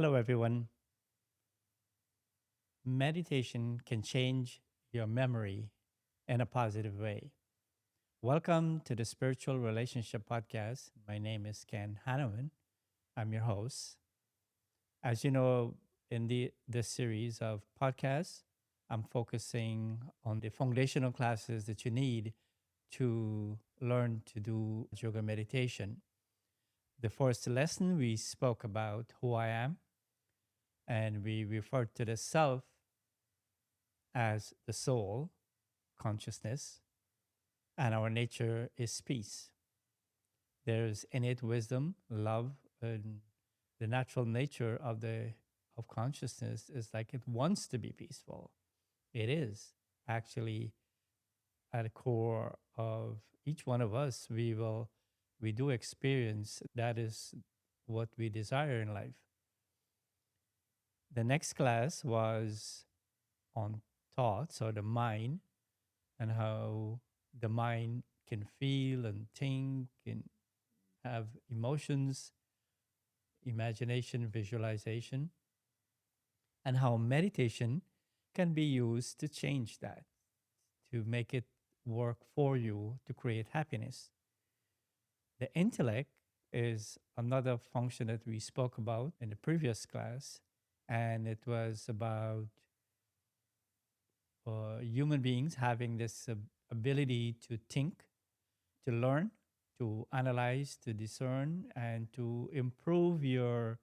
Hello, everyone. Meditation can change your memory in a positive way. Welcome to the Spiritual Relationship Podcast. My name is Ken Hanaman. I'm your host. As you know, in this series of podcasts, I'm focusing on the foundational classes that you need to learn to do yoga meditation. The first lesson, we spoke about who I am, and we referred to the self as the soul, consciousness, and our nature is peace. There's innate wisdom, love, and the natural nature of consciousness is like it wants to be peaceful. It is actually at the core of each one of us. We do experience that is what we desire in life. The next class was on thoughts or the mind and how the mind can feel and think and have emotions, imagination, visualization, and how meditation can be used to change that, to make it work for you to create happiness. The intellect is another function that we spoke about in the previous class, and it was about human beings having this ability to think, to learn, to analyze, to discern, and to improve your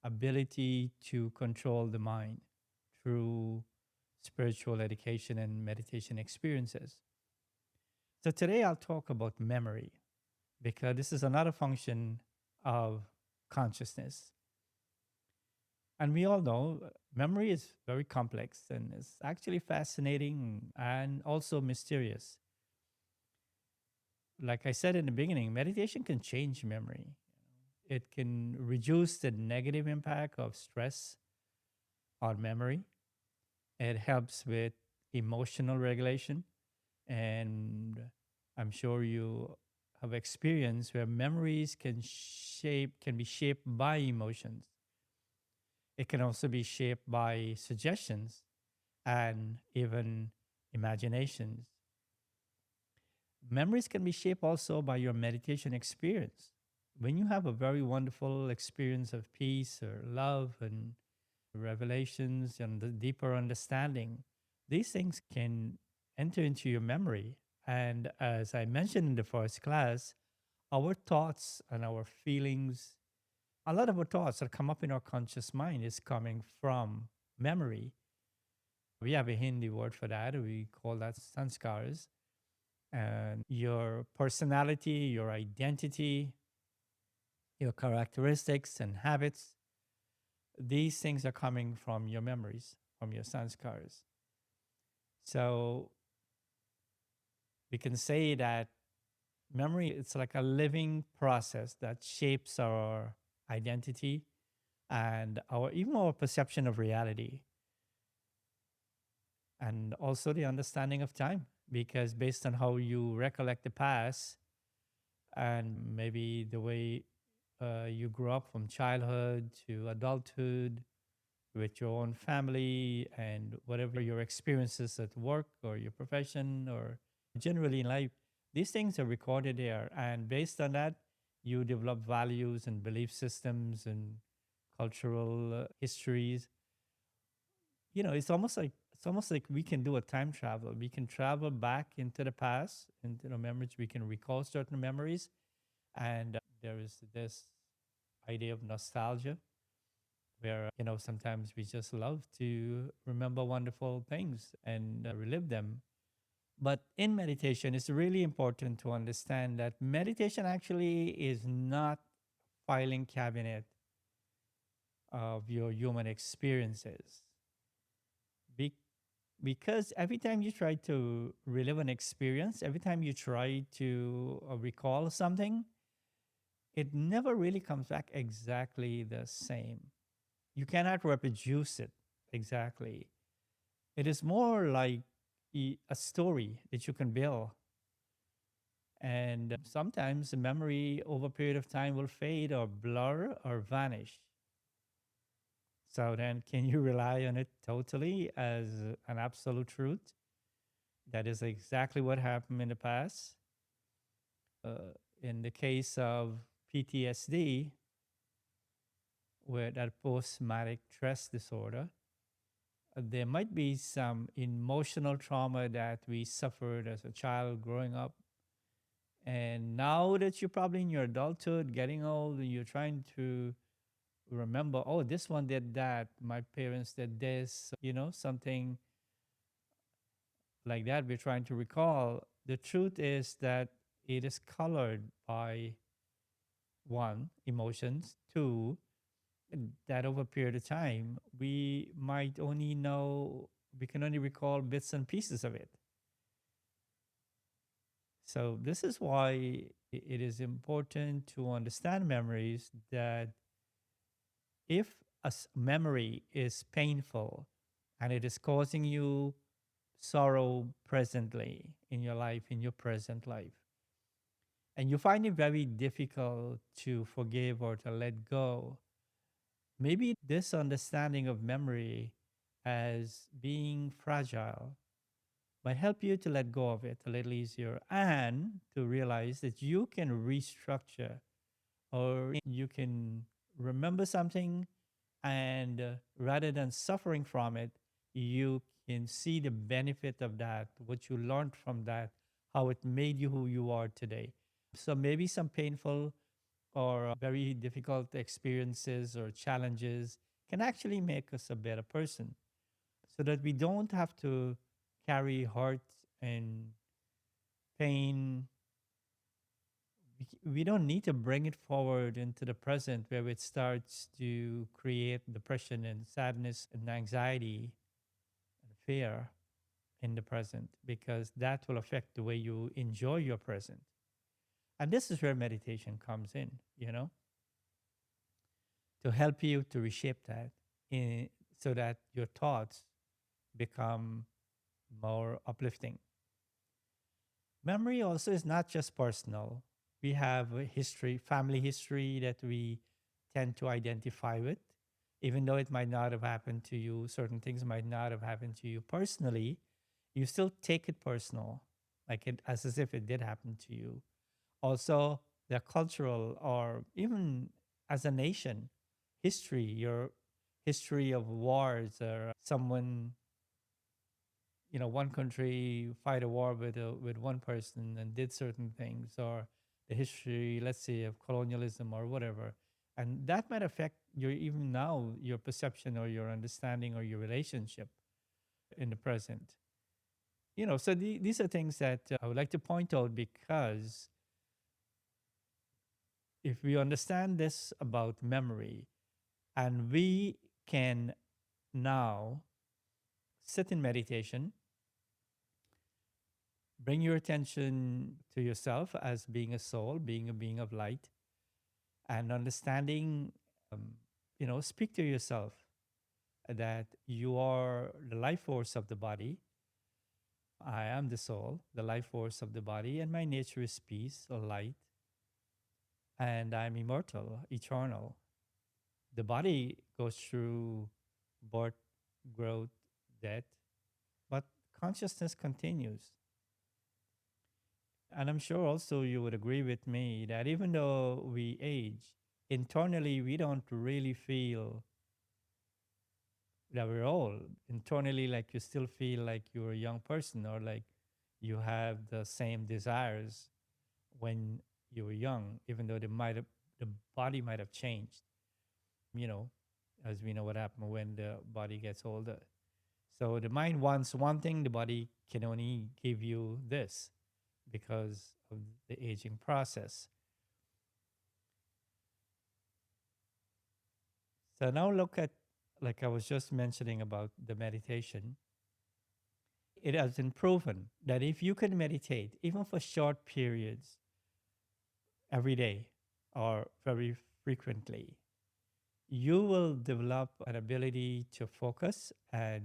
ability to control the mind through spiritual education and meditation experiences. So today I'll talk about memory because this is another function of consciousness. And we all know memory is very complex and it's actually fascinating and also mysterious. Like I said in the beginning, meditation can change memory. It can reduce the negative impact of stress on memory. It helps with emotional regulation. And I'm sure you have experienced where memories can be shaped by emotions. It can also be shaped by suggestions and even imaginations. Memories can be shaped also by your meditation experience. When you have a very wonderful experience of peace or love and revelations and the deeper understanding, these things can enter into your memory. And as I mentioned in the first class, our thoughts and our feelings, a lot of our thoughts that come up in our conscious mind is coming from memory. We have a Hindi word for that. We call that sanskars. And your personality, your identity, your characteristics and habits, these things are coming from your memories, from your sanskars. So we can say that memory it's like a living process that shapes our identity and our even our perception of reality and also the understanding of time because based on how you recollect the past and maybe the way you grew up from childhood to adulthood with your own family and whatever your experiences at work or your profession or generally in life, these things are recorded there. And based on that, you develop values and belief systems and cultural histories. It's almost like we can do a time travel. We can travel back into the past, into the memories. We can recall certain memories, and there is this idea of nostalgia where sometimes we just love to remember wonderful things and relive them. But in meditation, it's really important to understand that meditation actually is not filing cabinet of your human experiences. Be- because every time you try to relive an experience, every time you try to recall something, it never really comes back exactly the same. You cannot reproduce it exactly. It is more like a story that you can build. And sometimes the memory over a period of time will fade or blur or vanish. So then, can you rely on it totally as an absolute truth? That is exactly what happened in the past. In the case of PTSD, where that post traumatic stress disorder, there might be some emotional trauma that we suffered as a child growing up. And now that you're probably in your adulthood, getting old, and you're trying to remember, oh, this one did that, my parents did this, something like that, we're trying to recall. The truth is that it is colored by one, emotions, two, that over a period of time, we can only recall bits and pieces of it. So, this is why it is important to understand memories that if memory is painful and it is causing you sorrow presently in your life, in your present life, and you find it very difficult to forgive or to let go, maybe this understanding of memory as being fragile might help you to let go of it a little easier and to realize that you can restructure or you can remember something and rather than suffering from it, you can see the benefit of that, what you learned from that, how it made you who you are today. So maybe some painful or very difficult experiences or challenges can actually make us a better person so that we don't have to carry hurt and pain. We don't need to bring it forward into the present where it starts to create depression and sadness and anxiety and fear in the present because that will affect the way you enjoy your present. And this is where meditation comes in, to help you to reshape that so that your thoughts become more uplifting. Memory also is not just personal. We have a history, family history that we tend to identify with. Even though it might not have happened to you, certain things might not have happened to you personally, you still take it personal, like it as if it did happen to you. Also, the cultural or even as a nation, history, your history of wars or someone, one country fight a war with one person and did certain things, or the history, let's say, of colonialism or whatever, and that might affect your even now your perception or your understanding or your relationship in the present. So these are things that I would like to point out because if we understand this about memory and we can now sit in meditation, bring your attention to yourself as being a soul, being a being of light, and understanding, speak to yourself that you are the life force of the body. I am the soul, the life force of the body, and my nature is peace or light, and I'm immortal, eternal. The body goes through birth, growth, death, but consciousness continues. And I'm sure also you would agree with me that even though we age, internally we don't really feel that we're old. Internally, like you still feel like you're a young person or like you have the same desires when you were young, even though the body might have changed, you know, as we know what happened when the body gets older. So the mind wants one thing, the body can only give you this because of the aging process. So now look at, like I was just mentioning about the meditation. It has been proven that if you can meditate, even for short periods every day or very frequently, you will develop an ability to focus and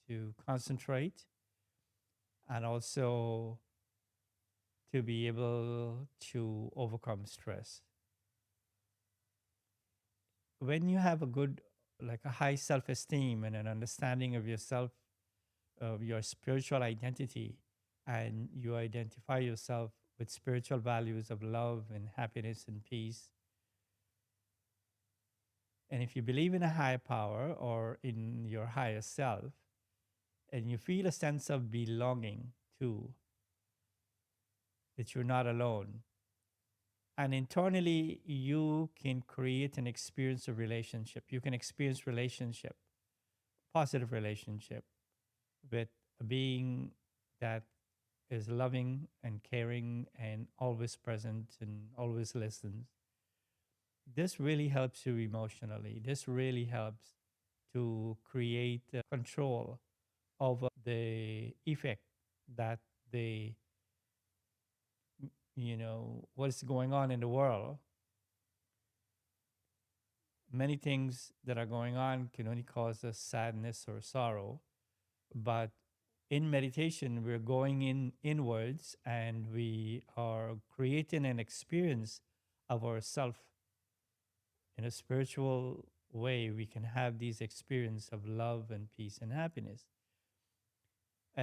to concentrate and also to be able to overcome stress. When you have a good like a high self esteem and an understanding of yourself, of your spiritual identity, and you identify yourself with spiritual values of love and happiness and peace. And if you believe in a higher power or in your higher self, and you feel a sense of belonging to, that you're not alone, and internally you can create an experience of relationship. You can experience relationship, positive relationship with a being that is loving and caring and always present and always listens. This really helps you emotionally. This really helps to create control over the effect that the, what's going on in the world. Many things that are going on can only cause us sadness or sorrow, but in meditation we're going inwards and we are creating an experience of ourself in a spiritual way. We can have these experience of love and peace and happiness.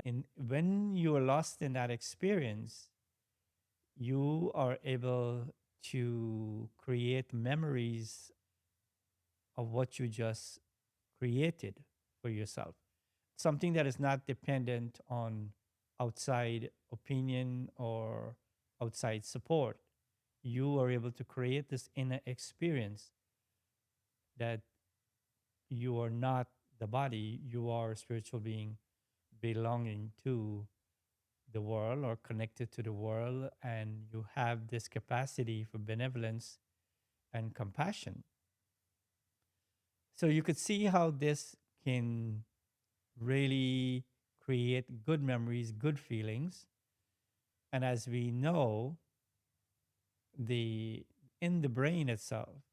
And when you are lost in that experience, you are able to create memories of what you just created for yourself. Something that is not dependent on outside opinion or outside support. You are able to create this inner experience that you are not the body, you are a spiritual being belonging to the world or connected to the world, and you have this capacity for benevolence and compassion. So you could see how this can really create good memories, good feelings. And as we know, the in the brain itself,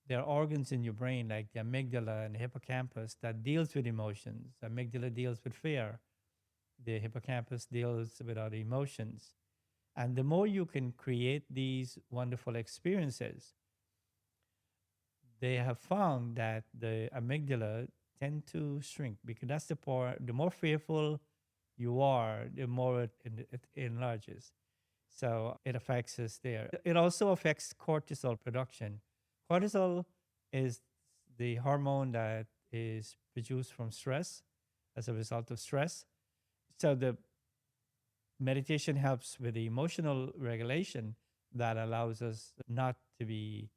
there are organs in your brain like the amygdala and the hippocampus that deals with emotions. The amygdala deals with fear. The hippocampus deals with other emotions. And the more you can create these wonderful experiences, they have found that the amygdala tend to shrink because that's the part. The more fearful you are, the more it enlarges. So it affects us there. It also affects cortisol production. Cortisol is the hormone that is produced from stress as a result of stress. So the meditation helps with the emotional regulation that allows us not to be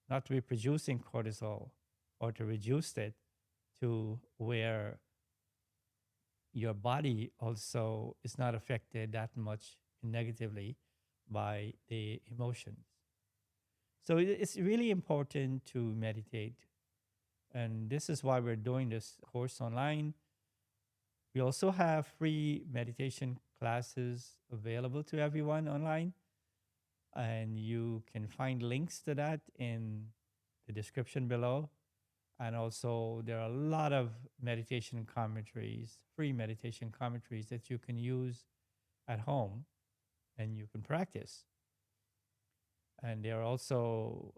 producing cortisol or to reduce it to where your body also is not affected that much negatively by the emotions. So it's really important to meditate. And this is why we're doing this course online. We also have free meditation classes available to everyone online. And you can find links to that in the description below. And also, there are a lot of meditation commentaries, free meditation commentaries that you can use at home and you can practice. And there are also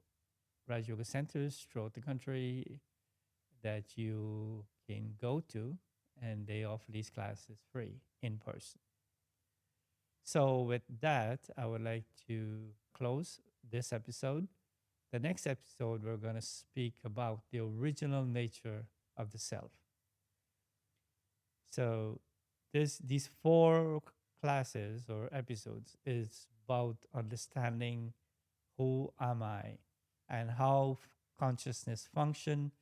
Raj Yoga centers throughout the country that you can go to, and they offer these classes free in person. So, with that, I would like to close this episode. The next episode, we're going to speak about the original nature of the self. So, these four classes or episodes is about understanding who am I and how consciousness function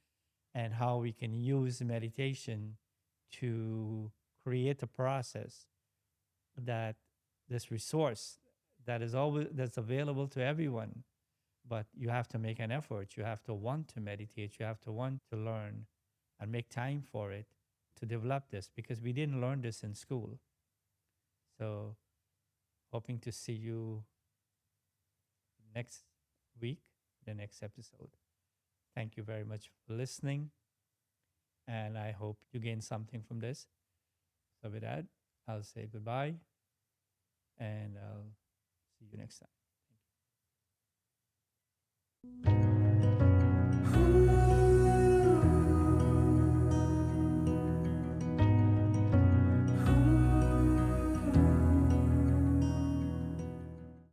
and how we can use meditation to create a process that this resource that is always that's available to everyone, but you have to make an effort. You have to want to meditate. You have to want to learn and make time for it to develop this because we didn't learn this in school. So hoping to see you next week, the next episode. Thank you very much for listening, and I hope you gain something from this. So with that, I'll say goodbye, and I'll see you next time.